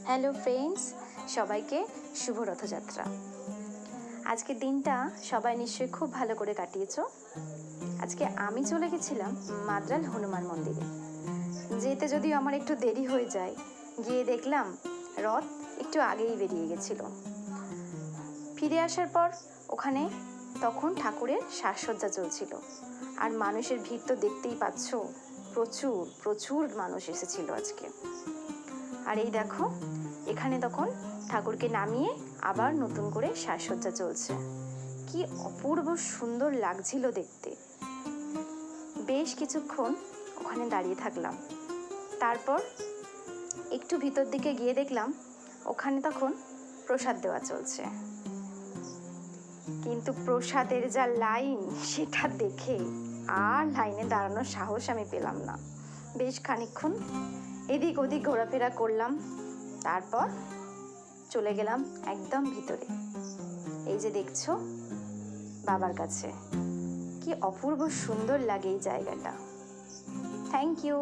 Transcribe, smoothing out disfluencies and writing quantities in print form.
Hello friends, সবাইকে শুভ রথযাত্রা। আজকের দিনটা সবাই নিশ্চয়ই খুব ভালো করে কাটিয়েছো। আজকে আমি চলে গেছিলাম মাদ্রাল হনুমান মন্দিরে। যেতে যদিও আমার একটু দেরি হয়ে যায়, গিয়ে দেখলাম রথ একটু আগেই বেরিয়ে গেছিল। ফিরে আসার পর ওখানে তখন ঠাকুরের সাজসজ্জা চলছিল, আর মানুষের ভিড় তো দেখতেই পাচ্ছ, প্রচুর প্রচুর মানুষ এসেছিল আজকে। আর এই দেখো, এখানে তখন ঠাকুরকে নামিয়ে আবার নতুন করে সাজসজ্জা চলছে। কি অপূর্ব সুন্দর লাগছিল দেখতে। বেশ কিছুক্ষণ ওখানে দাঁড়িয়ে থাকলাম। তারপর একটু ভিতর দিকে গিয়ে দেখলাম ওখানে তখন প্রসাদ দেওয়া চলছে। কিন্তু প্রসাদের যা লাইন, সেটা দেখে আর লাইনে দাঁড়ানোর সাহস আমি পেলাম না। বেশ খানিকক্ষণ এদিক ওদিক ঘোরাফেরা করলাম, তারপর চলে গেলাম একদম ভিতরে। এই যে দেখছো, বাবার কাছে। কি অপূর্ব সুন্দর লাগে এই জায়গাটা। Thank you.